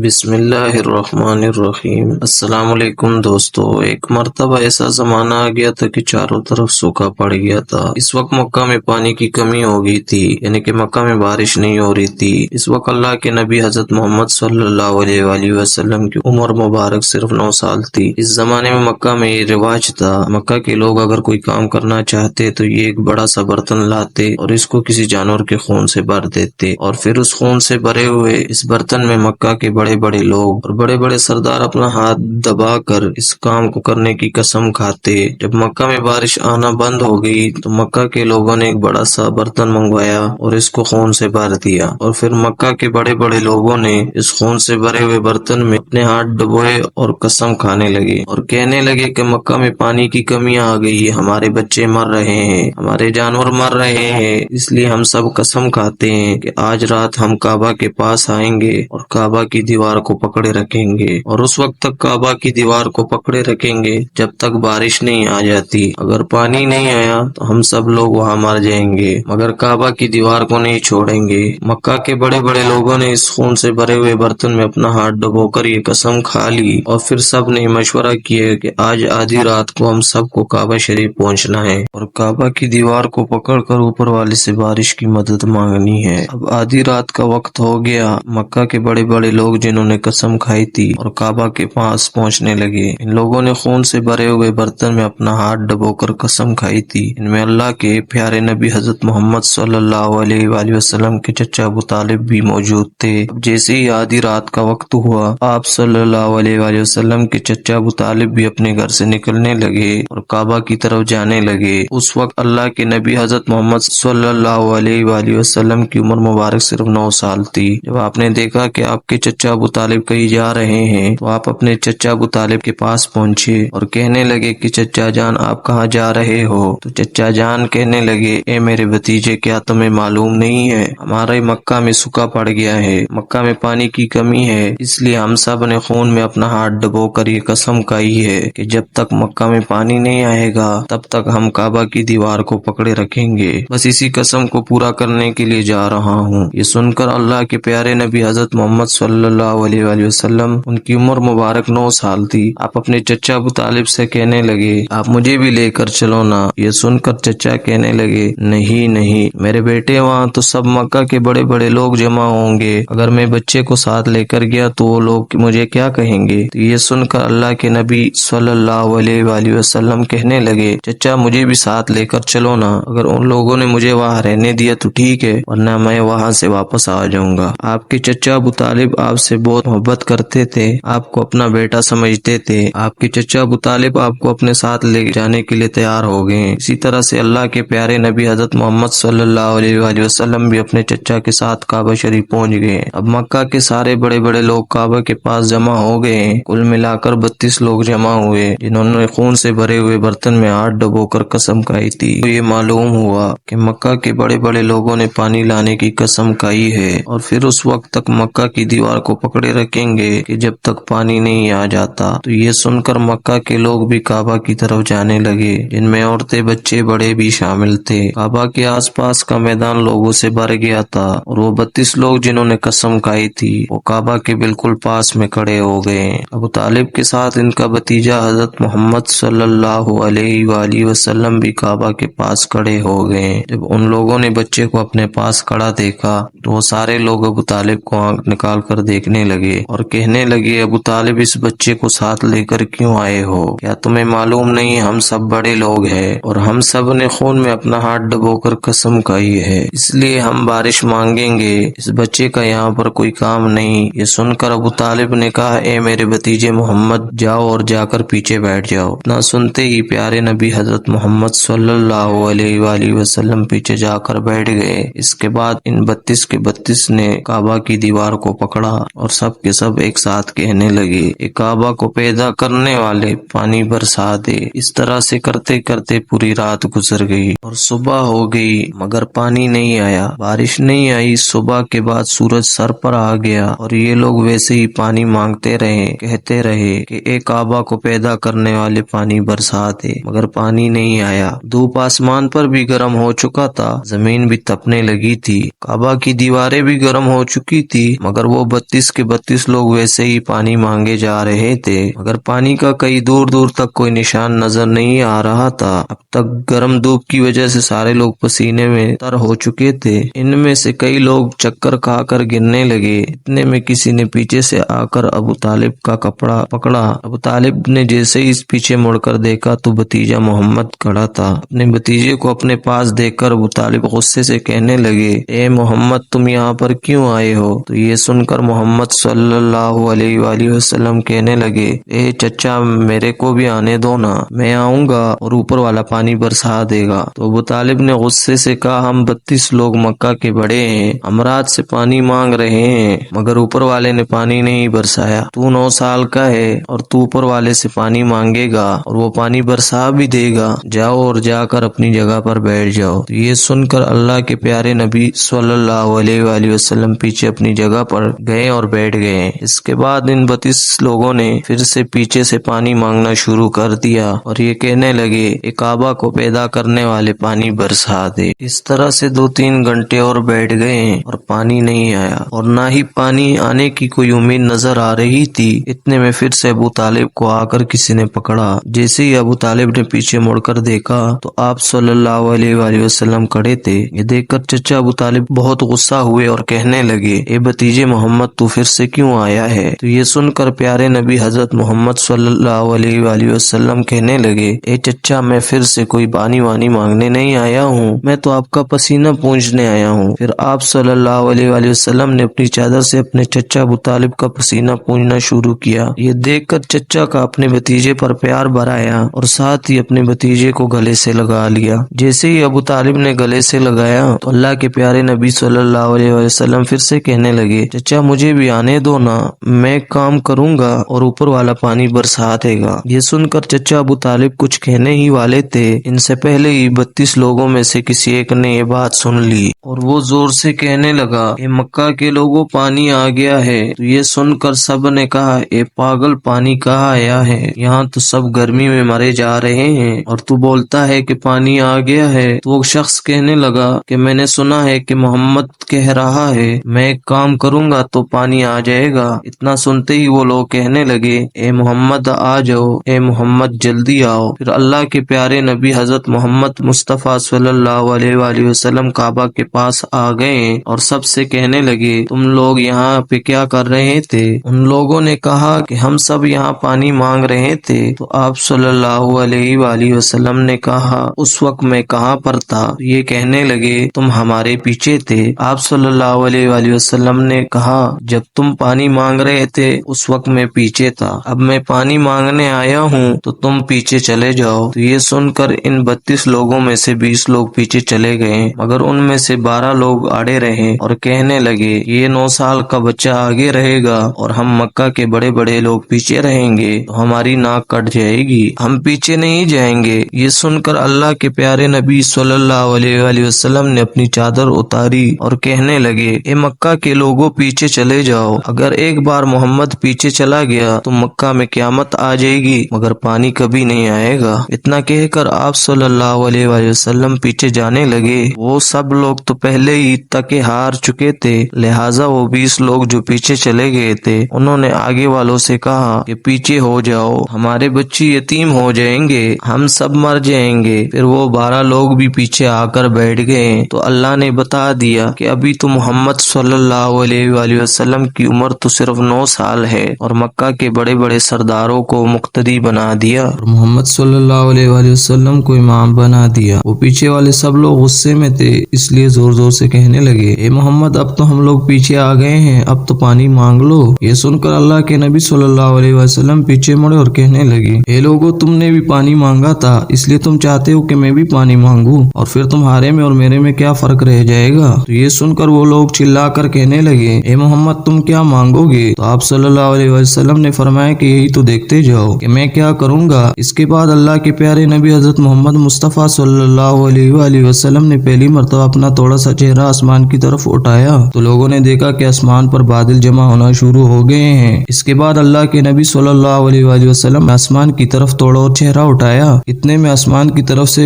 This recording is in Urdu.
بسم اللہ الرحمن الرحیم۔ السلام علیکم دوستو۔ ایک مرتبہ ایسا زمانہ آ گیا تھا کہ چاروں طرف سوکھا پڑ گیا تھا۔ اس وقت مکہ میں پانی کی کمی ہو گئی تھی، یعنی کہ مکہ میں بارش نہیں ہو رہی تھی۔ اس وقت اللہ کے نبی حضرت محمد صلی اللہ علیہ وآلہ وسلم کی عمر مبارک صرف 9 سال تھی۔ اس زمانے میں مکہ میں یہ رواج تھا، مکہ کے لوگ اگر کوئی کام کرنا چاہتے تو یہ ایک بڑا سا برتن لاتے اور اس کو کسی جانور کے خون سے بھر دیتے، اور پھر اس خون سے بھرے ہوئے اس برتن میں مکہ کے بڑے بڑے لوگ اور بڑے بڑے سردار اپنا ہاتھ دبا کر اس کام کو کرنے کی قسم کھاتے۔ جب مکہ میں بارش آنا بند ہو گئی تو مکہ کے لوگوں نے ایک بڑا سا برتن منگوایا اور اس کو خون سے بھر دیا، اور پھر مکہ کے بڑے بڑے لوگوں نے اس خون سے بھرے ہوئے برتن میں اپنے ہاتھ ڈبوئے اور قسم کھانے لگے اور کہنے لگے کہ مکہ میں پانی کی کمی آ گئی، ہمارے بچے مر رہے ہیں، ہمارے جانور مر رہے ہیں، اس لیے ہم سب قسم کھاتے ہیں کہ آج رات ہم کعبہ کے پاس آئیں گے اور کعبہ کی دیوار کو پکڑے رکھیں گے، اور اس وقت تک کعبہ کی دیوار کو پکڑے رکھیں گے جب تک بارش نہیں آ جاتی۔ اگر پانی نہیں آیا تو ہم سب لوگ وہاں مر جائیں گے، مگر کعبہ کی دیوار کو نہیں چھوڑیں گے۔ مکہ کے بڑے بڑے لوگوں نے اس خون سے بھرے ہوئے برتن میں اپنا ہاتھ ڈبو کر یہ قسم کھا لی، اور پھر سب نے مشورہ کیا کہ آج آدھی رات کو ہم سب کو کعبہ شریف پہنچنا ہے اور کعبہ کی دیوار کو پکڑ کر اوپر والے سے بارش کی مدد مانگنی ہے۔ اب آدھی رات کا وقت ہو گیا، مکہ کے بڑے بڑے لوگ جنہوں نے قسم کھائی تھی اور کعبہ کے پاس پہنچنے لگے۔ ان لوگوں نے خون سے بھرے ہوئے برتن میں اپنا ہاتھ ڈبو کر قسم کھائی تھی۔ ان میں اللہ کے پیارے نبی حضرت محمد صلی اللہ علیہ وآلہ وسلم کے چچا ابو طالب بھی موجود تھے۔ اب جیسے ہی آدھی رات کا وقت ہوا، آپ صلی اللہ علیہ وآلہ وسلم کے چچا ابو طالب بھی اپنے گھر سے نکلنے لگے اور کعبہ کی طرف جانے لگے۔ اس وقت اللہ کے نبی حضرت محمد صلی اللہ علیہ وآلہ وسلم کی عمر مبارک صرف 9 سال تھی۔ جب آپ نے دیکھا کہ آپ کے چچا ابو طالب کہیں جا رہے ہیں تو آپ اپنے چچا ابو طالب کے پاس پہنچے اور کہنے لگے کہ چچا جان آپ کہاں جا رہے ہو؟ تو چچا جان کہنے لگے اے میرے بھتیجے، کیا تمہیں معلوم نہیں ہے ہمارے مکہ میں سوکھا پڑ گیا ہے، مکہ میں پانی کی کمی ہے، اس لیے ہم سب نے خون میں اپنا ہاتھ ڈبو کر یہ قسم کھائی ہے کہ جب تک مکہ میں پانی نہیں آئے گا تب تک ہم کعبہ کی دیوار کو پکڑے رکھیں گے، بس اسی قسم کو پورا کرنے کے لیے جا رہا ہوں۔ یہ سن کر اللہ کے پیارے نبی حضرت محمد صلی اللہ علیہ وآلہ وسلم، ان کی عمر مبارک 9 سال تھی، آپ اپنے چچا ابو طالب سے کہنے لگے آپ مجھے بھی لے کر چلو نا۔ یہ سن کر چچا کہنے لگے نہیں نہیں میرے بیٹے، وہاں تو سب مکہ کے بڑے بڑے لوگ جمع ہوں گے، اگر میں بچے کو ساتھ لے کر گیا تو وہ لوگ مجھے کیا کہیں گے؟ تو یہ سن کر اللہ کے نبی صلی اللہ علیہ وآلہ وسلم کہنے لگے چچا مجھے بھی ساتھ لے کر چلو نا، اگر ان لوگوں نے مجھے وہاں رہنے دیا تو ٹھیک ہے، ورنہ میں وہاں سے واپس آ جاؤں گا۔ آپ کے چچا ابو طالب آپ سے بہت محبت کرتے تھے، آپ کو اپنا بیٹا سمجھتے تھے، آپ کے چچا ابو طالب آپ کو اپنے ساتھ لے جانے کے لیے تیار ہو گئے۔ اسی طرح سے اللہ کے پیارے نبی حضرت محمد صلی اللہ علیہ وآلہ وسلم بھی اپنے چچا کے ساتھ کعبہ شریف پہنچ گئے۔ اب مکہ کے سارے بڑے بڑے لوگ کعبہ کے پاس جمع ہو گئے، کل ملا کر 32 لوگ جمع ہوئے جنہوں نے خون سے بھرے ہوئے برتن میں ہاتھ ڈبو کر قسم کھائی تھی۔ تو یہ معلوم ہوا کہ مکہ کے بڑے بڑے لوگوں نے پانی لانے کی قسم کھائی ہے، اور پھر اس وقت تک مکہ کی دیوار کو پکڑے رکھیں گے کہ جب تک پانی نہیں آ جاتا۔ تو یہ سن کر مکہ کے لوگ بھی کعبہ کی طرف جانے لگے، جن میں عورتیں بچے بڑے بھی شامل تھے۔ کعبہ کے آس پاس کا میدان لوگوں سے بھر گیا تھا، اور وہ 32 لوگ جنہوں نے قسم کھائی تھی وہ کعبہ کے بالکل پاس میں کھڑے ہو گئے۔ ابو طالب کے ساتھ ان کا بھتیجا حضرت محمد صلی اللہ علیہ وآلہ وسلم بھی کعبہ کے پاس کھڑے ہو گئے۔ جب ان لوگوں نے بچے کو اپنے پاس کھڑا دیکھا تو وہ سارے لوگ ابو طالب کو آنکھ نکال کر دیکھنے لگے اور کہنے لگے ابو طالب اس بچے کو ساتھ لے کر کیوں آئے ہو؟ کیا تمہیں معلوم نہیں ہم سب بڑے لوگ ہیں اور ہم سب نے خون میں اپنا ہاتھ ڈبو کر قسم کھائی ہے، اس لیے ہم بارش مانگیں گے، اس بچے کا یہاں پر کوئی کام نہیں۔ یہ سن کر ابو طالب نے کہا اے میرے بھتیجے محمد، جاؤ اور جا کر پیچھے بیٹھ جاؤ۔ اتنا سنتے ہی پیارے نبی حضرت محمد صلی اللہ علیہ وآلہ وسلم پیچھے جا کر بیٹھ گئے۔ اس کے بعد ان 32 کے 32 نے کعبہ کی دیوار کو پکڑا اور سب کے سب ایک ساتھ کہنے لگے اے کعبہ کو پیدا کرنے والے پانی برسا دے۔ اس طرح سے کرتے کرتے پوری رات گزر گئی اور صبح ہو گئی مگر پانی نہیں آیا، بارش نہیں آئی۔ صبح کے بعد سورج سر پر آ گیا اور یہ لوگ ویسے ہی پانی مانگتے رہے، کہتے رہے کہ اے کعبہ کو پیدا کرنے والے پانی برسا دے، مگر پانی نہیں آیا۔ دھوپ آسمان پر بھی گرم ہو چکا تھا، زمین بھی تپنے لگی تھی، کعبہ کی دیواریں بھی گرم ہو چکی تھی، مگر وہ 32 کے 32 لوگ ویسے ہی پانی مانگے جا رہے تھے، مگر پانی کا کئی دور دور تک کوئی نشان نظر نہیں آ رہا تھا۔ اب تک گرم دھوپ کی وجہ سے سارے لوگ پسینے میں تر ہو چکے تھے۔ ان میں سے کئی لوگ چکر کھا کر گرنے لگے۔ اتنے میں کسی نے پیچھے سے آ کر ابو طالب کا کپڑا پکڑا۔ ابو طالب نے جیسے ہی پیچھے مڑ کر دیکھا تو بھتیجا محمد کھڑا تھا۔ اپنے بھتیجے کو اپنے پاس دیکھ کر ابو طالب غصے سے کہنے لگے، اے محمد، تم یہاں پر کیوں آئے ہو؟ تو یہ سن کر محمد صلی اللہ علیہ وآلہ وسلم کہنے لگے، اے چچا، میرے کو بھی آنے دو نا، میں آؤں گا اور اوپر والا پانی برسا دے گا۔ تو ابو طالب نے غصے سے کہا، ہم 32 لوگ مکہ کے بڑے ہیں، ہم رات سے پانی مانگ رہے ہیں مگر اوپر والے نے پانی نہیں برسایا۔ تو 9 سال کا ہے اور تو اوپر والے سے پانی مانگے گا اور وہ پانی برسا بھی دے گا، جاؤ اور جا کر اپنی جگہ پر بیٹھ جاؤ۔ تو یہ سن کر اللہ کے پیارے نبی صلی اللہ علیہ وآلہ وسلم پیچھے اپنی جگہ پر گئے اور بیٹھ گئے۔ اس کے بعد ان 32 لوگوں نے پھر سے پیچھے سے پانی مانگنا شروع کر دیا اور یہ کہنے لگے، اے کعبہ کو پیدا کرنے والے، پانی برسا دے۔ اس طرح سے 2-3 گھنٹے اور بیٹھ گئے اور پانی نہیں آیا اور نہ ہی پانی آنے کی کوئی امید نظر آ رہی تھی۔ اتنے میں پھر سے ابو طالب کو آ کر کسی نے پکڑا۔ جیسے ہی ابو طالب نے پیچھے مڑ کر دیکھا تو آپ صلی اللہ علیہ وآلہ وسلم کھڑے تھے۔ یہ دیکھ کر چچا ابو طالب بہت غصہ ہوئے اور کہنے لگے، اے بھتیجے محمد، تو پھر سے کیوں آیا ہے؟ تو یہ سن کر پیارے نبی حضرت محمد صلی اللہ علیہ وآلہ وسلم کہنے لگے، اے چچا، میں پھر سے کوئی پانی وانی مانگنے نہیں آیا ہوں، میں تو آپ کا پسینہ پونچھنے آیا ہوں۔ پھر آپ صلی اللہ علیہ وآلہ وسلم نے اپنی چادر سے اپنے چچا ابو طالب کا پسینہ پونچھنا شروع کیا۔ یہ دیکھ کر چچا کا اپنے بھتیجے پر پیار بھر آیا اور ساتھ ہی اپنے بھتیجے کو گلے سے لگا لیا۔ جیسے ہی ابو طالب نے گلے سے لگایا تو اللہ کے پیارے نبی صلی اللہ علیہ وسلم پھر سے کہنے لگے، چچا مجھے بھی آنے دو نا، میں کام کروں گا اور اوپر والا پانی برسا دے گا۔ یہ سن کر چچا ابو طالب کچھ کہنے ہی والے تھے، ان سے پہلے ہی 32 لوگوں میں سے کسی ایک نے یہ بات سن لی اور وہ زور سے کہنے لگا، اے مکہ کے لوگوں، پانی آ گیا ہے۔ تو یہ سن کر سب نے کہا، اے پاگل، پانی کہاں آیا ہے؟ یہاں تو سب گرمی میں مرے جا رہے ہیں اور تو بولتا ہے کہ پانی آ گیا ہے۔ تو وہ شخص کہنے لگا کہ میں نے سنا ہے کہ محمد کہہ رہا ہے، میں ایک کام کروں گا تو پانی آ جائے گا۔ اتنا سنتے ہی وہ لوگ کہنے لگے، اے محمد آ جاؤ، اے محمد جلدی آؤ۔ پھر اللہ کے پیارے نبی حضرت محمد مصطفیٰ صلی اللہ علیہ وآلہ وسلم کعبہ کے پاس آ گئے اور سب سے کہنے لگے، تم لوگ یہاں پہ کیا کر رہے تھے؟ ان لوگوں نے کہا کہ ہم سب یہاں پانی مانگ رہے تھے۔ تو آپ صلی اللہ علیہ وآلہ وسلم نے کہا، اس وقت میں کہاں پر تھا؟ یہ کہنے لگے، تم ہمارے پیچھے تھے۔ آپ صلی اللہ علیہ وآلہ وسلم نے کہا، جب تم پانی مانگ رہے تھے اس وقت میں پیچھے تھا، اب میں پانی مانگنے آیا ہوں تو تم پیچھے چلے جاؤ۔ تو یہ سن کر ان 32 لوگوں میں سے 20 لوگ پیچھے چلے گئے، مگر ان میں سے 12 لوگ اڑے رہے اور کہنے لگے، یہ 9 سال کا بچہ آگے رہے گا اور ہم مکہ کے بڑے بڑے لوگ پیچھے رہیں گے تو ہماری ناک کٹ جائے گی، ہم پیچھے نہیں جائیں گے۔ یہ سن کر اللہ کے پیارے نبی صلی اللہ علیہ وآلہ وسلم نے اپنی چادر اتاری اور کہنے لگے، اے مکہ کے لوگوں، پیچھے چلے جاؤ، اگر ایک بار محمد پیچھے چلا گیا تو مکہ میں قیامت آ جائے گی مگر پانی کبھی نہیں آئے گا۔ اتنا کہہ کر آپ صلی اللہ علیہ وآلہ وسلم پیچھے جانے لگے۔ وہ سب لوگ تو پہلے ہی تکے ہار چکے تھے، لہٰذا وہ 20 لوگ جو پیچھے چلے گئے تھے انہوں نے آگے والوں سے کہا کہ پیچھے ہو جاؤ، ہمارے بچے یتیم ہو جائیں گے، ہم سب مر جائیں گے۔ پھر وہ 12 لوگ بھی پیچھے آ کر بیٹھ گئے تو اللہ نے بتا دیا کہ ابھی تو محمد صلی اللہ علیہ وآلہ وسلم کی عمر تو صرف 9 سال ہے اور مکہ کے بڑے بڑے سرداروں کو مقتدی بنا دیا اور محمد صلی اللہ علیہ وآلہ وسلم کو امام بنا دیا۔ وہ پیچھے والے سب لوگ غصے میں تھے، اس لیے زور زور سے کہنے لگے، اے محمد، اب تو ہم لوگ پیچھے آ گئے ہیں، اب تو پانی مانگ لو۔ یہ سن کر اللہ کے نبی صلی اللہ علیہ وسلم پیچھے مڑے اور کہنے لگے، اے لوگو، تم نے بھی پانی مانگا تھا، اس لیے تم چاہتے ہو کہ میں بھی پانی مانگوں، اور پھر تمہارے میں اور میرے میں کیا فرق رہ جائے گا؟ تو یہ سن کر وہ لوگ چلا کر کہنے لگے، اے محمد، تم کیا مانگو گے؟ تو آپ صلی اللہ علیہ وسلم نے فرمایا کہ یہی تو دیکھتے جاؤ کہ میں کیا کروں گا۔ اس کے بعد اللہ کے پیارے نبی حضرت محمد مصطفیٰ صلی اللہ علیہ وآلہ وسلم نے پہلی مرتبہ اپنا تھوڑا سا چہرہ آسمان کی طرف اٹھایا تو لوگوں نے دیکھا کہ آسمان پر بادل جمع ہونا شروع ہو گئے ہیں۔ اس کے بعد اللہ کے نبی صلی اللہ علیہ وآلہ وسلم نے آسمان کی طرف تھوڑا اور چہرہ اٹھایا، اتنے میں آسمان کی طرف سے